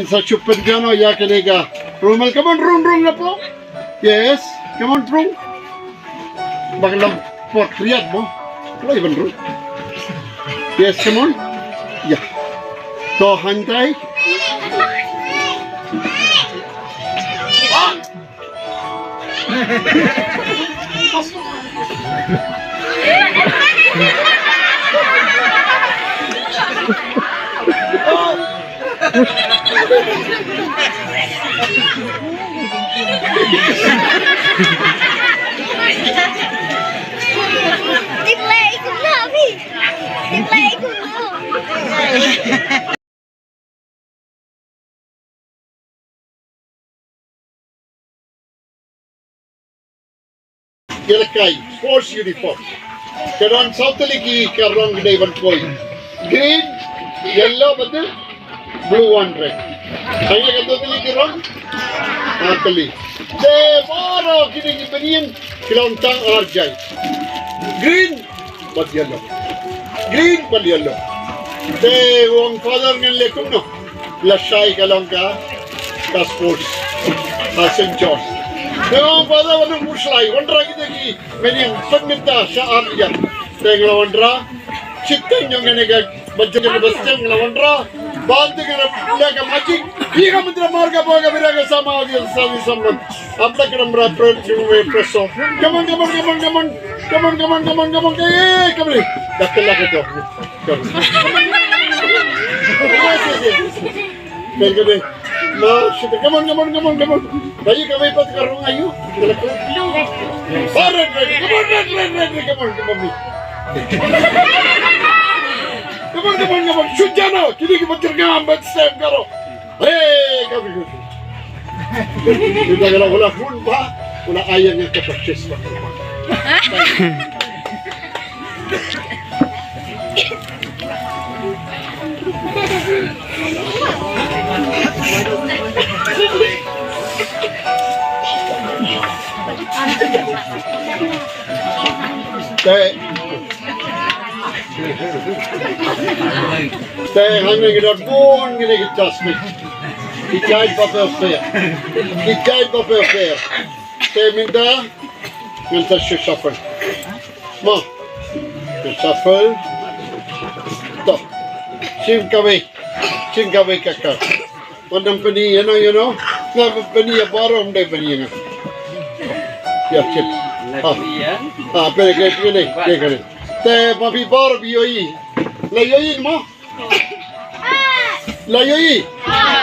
sa chupan dyan, ya kaniga. Rumal, come on, rung na po. Yes, come on, rung. Bakit lang pot riyad mo? Wala ibang rung. Yes, come on. Yeah. So, hantay. Diplay ko na, Abi. Diplay ko na. Kay sports uniform. Karon Sautali ki karong gidayban koy. Green, yellow betul, blue one red. Kaya kadali ki ron. Atali. De boro kini gibanian kilontang arjay. Green, but yellow. Green, but yellow. De wong father ngan lekum no. Lasay kalong ka sports. St. George. Memang pada waktu muslai, wandra kita ki, menyang penminta syar ya. Tengah wandra, cipta yang nega baca ke bascang wandra, bantu ke lega magik, dia mentera marga baga beraga sama dia sami sama. Apa kena berapa preso? Come on, kembali. Dah kelak itu. Kembali. Nah, sudah, come on. Bayi kami pat karung ayu. Barat, come on. Come on. Sujana, kini kita tergam step karo. Hey, kami. Kita kalau ulah pun ba, ulah ayahnya ke purchase ba. Teh hanya kita pun kita jasmi. Kita fair. Teh minta shuffle. Ma, shuffle. Stop. Singkawe kakak. Padang pani, you know. Nah, pani ya baru umdai pani ya. Ya chip. Pere kene. Te papi baru bioi. Layoi mo. Layoi.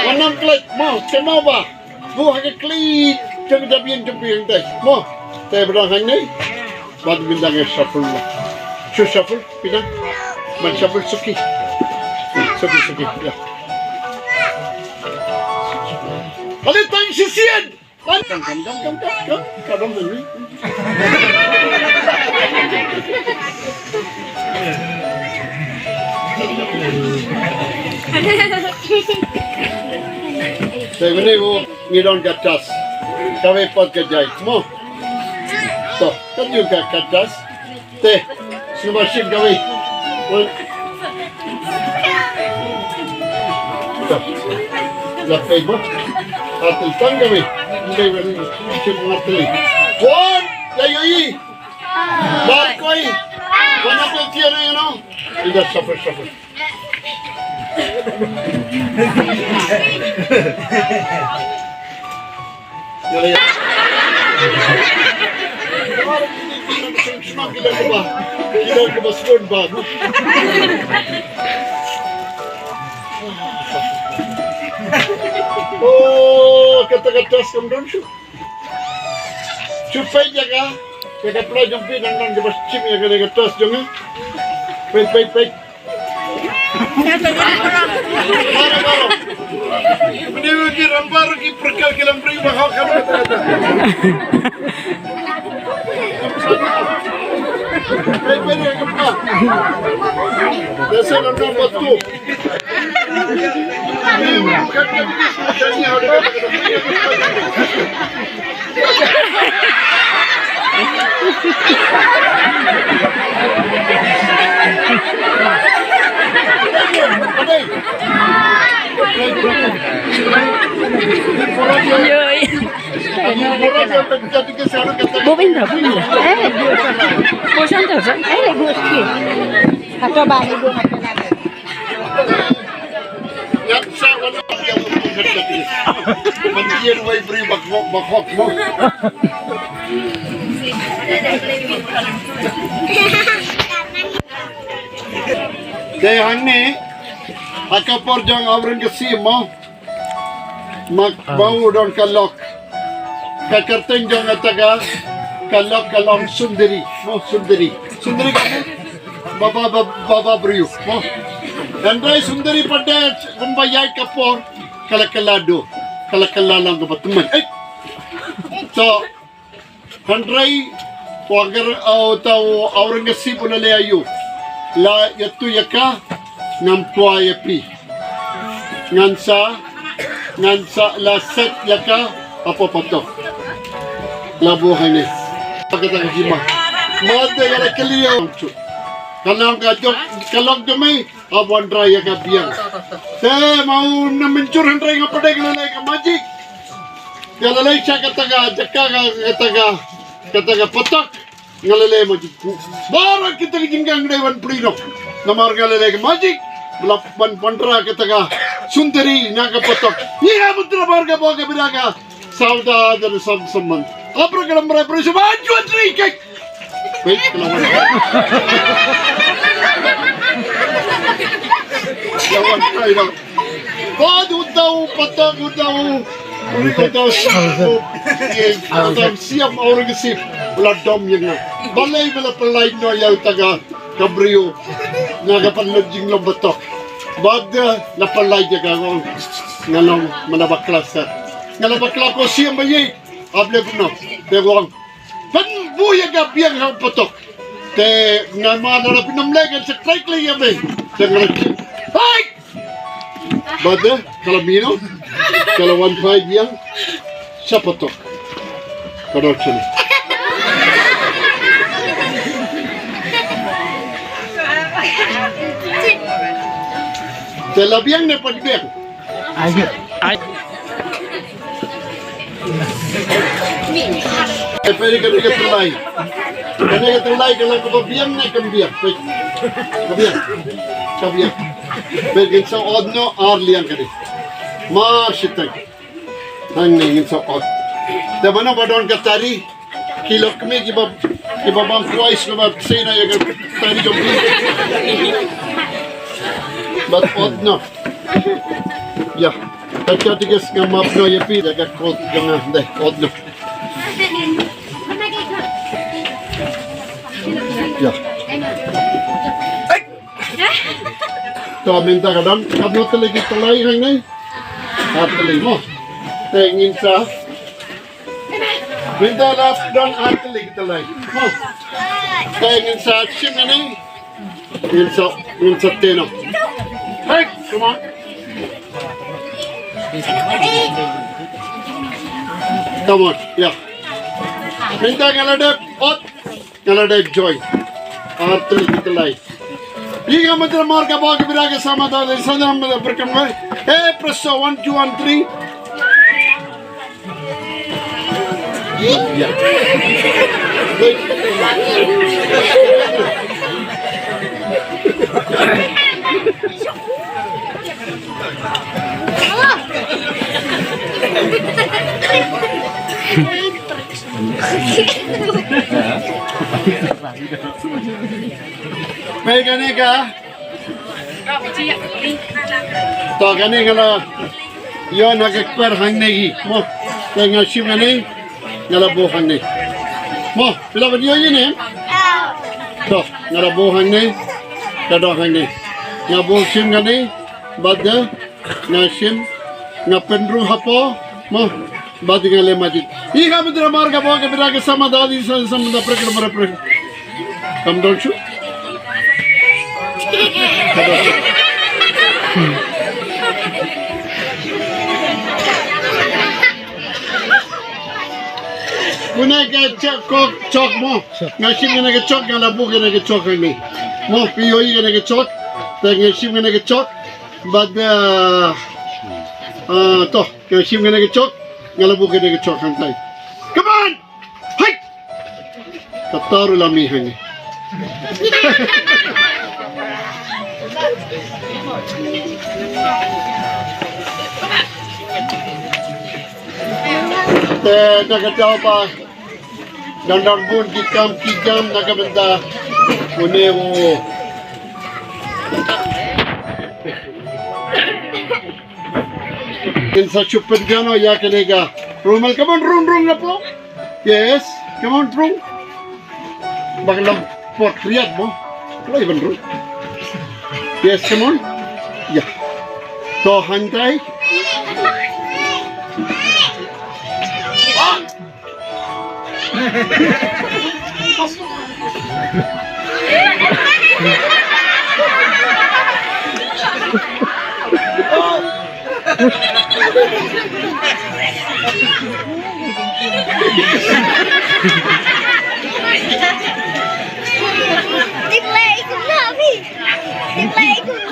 Wanam klet mo. Kenapa? Bu hake klit. Jangan jampian teh. Mo. Te berang hang ni. Bad bindang shuffle. Shuffle bindang. Man shuffle suki. Suki ya. Alit tayong sisiyan! Come. Kadang dali. Say, when you don't get us, kami pot ke jai. Mo. So, kan you get us? Te, sumashim kami. So, lapay mo. Atil tang kami. Hindi ba rin atil. One! Layoi! Barkoy! One apil tiyan na yun o. Ida, suffer. Yalaya. Kilang ko ba spoon ba? Oh, kata-kata sekarang tu. Cupai jaga. Kita pelaj jumpi dan di bawah cim ya kata-kata jangan. Baik. Mana. Benda ni rambar ki perkal kilam beri bahau kamu kata-kata. Baik yang keempat. Dasar nombor 2. Yoi. Bobin dah. Bosan tu kan? Lagu sikit. Kata bang ibu macam mana? Yang saya wala yang mengerti. Menjian way free bakhok mo. Kaya hangni akapor jang awren kasi mo. Magbau don kalok. Kakarteng jang ataga kalok kalong sundari. Mo sundari. Sundari kamu? Baba Briu. Mo. Andai sundari pada membayar kapor kalakalado. Kalakalalang kebetulan. So, Handrai wagar tau orang kasi pula le ayu. La yatu yaka namtua yapi. Ngansa la set yaka apa pato. Labu hane. Kata kajima. Mate kala keliya. Kalau jomai awan raya kabiang. Saya mau mencur Handrai ngapada kalau ke magik. Kalau lagi saya kataga patak ngalale magik. Baru kita kijinggang dewan prino. Namar ngalale ke magik. Lapan pandra kataga sundari naga patak. Iya betul marga baga biraga. Sauda dari samman. Apa kalau mereka berusaha maju trikek. Baik kalau Lawan tayo. Badu daw patak daw. Uli daw siam orang gesip. Wala dom yang na. Balay bala palay no yaw taga kabrio. Nagapanlodjing lobatok. Bada na palay jaga ko. Ngalong manabaklasa. Ngalabakla ko siam bayay. Able ko no. Dewang. Pan buya gabiang ang patok. Te nga mga pinamlegan sa trikely yabe. Te ngalagin. Hai! Bada, kalamino, kalau 1.5 yang, siapa tu? Kadang cini. Telabiang ni pagbiang. Ayo. Pwede ka tulay. Kanya ka tulay kalau kabiang na kambiang. Kabiang. Belgin sa odno arlian kadi. Marsitag. Hanging sa od. Da mana badon katari kilo kami kibabang kuais na sina ya tari jombi. But odno. Ya. Kaya tigas nga mapno ya pi daga kod nga deh odno. Ya. To minta kadang kamu telagi telai hang ni. Ateli mo. Tengin sa. Minta lap dan ateli telai. Mo. Tengin sa sim ni. Minta teno. Hey, come on. Come on, yeah. Minta ngaladep ot. Ngaladep joy. Ateli telai. Liga matra marga baga biraga samada de sanam berkamai. Hey presso 1 2 1 3. Yeah. May gani ka? To gani ngala yon nagakper hang negi mo tenga sim gani ngala bo hang ne mo pila ba diyo yun eh to ngala bo hang ne kado hang ne nga bo sim gani badda nga sim nga pendru hapo mo badi ngale majid iga bidra marga bo ke biraga sama dadi sama da prekar mara prek come don't you Kuna ke chok mo ngasim ngene ke chok ngala bu ngene ke chok ni mo piyo ngene ke chok te ngasim ngene ke chok bad To, kaya sim ka nag-chok, ngalabu ka nag-chok hantay. Come on! Hay! Tataro lamihan eh. Nagataw pa. Dandang bun kikam nagbenta. Kunewo. In sa chupenjano ya kanega. Rumal, come on, run na po. Yes, come on, run. Bakalang pot riyad mo. Wala ibang run. Yes, come on. Yeah. To hantay. Đi play cũng được đi. Đi play cũng được.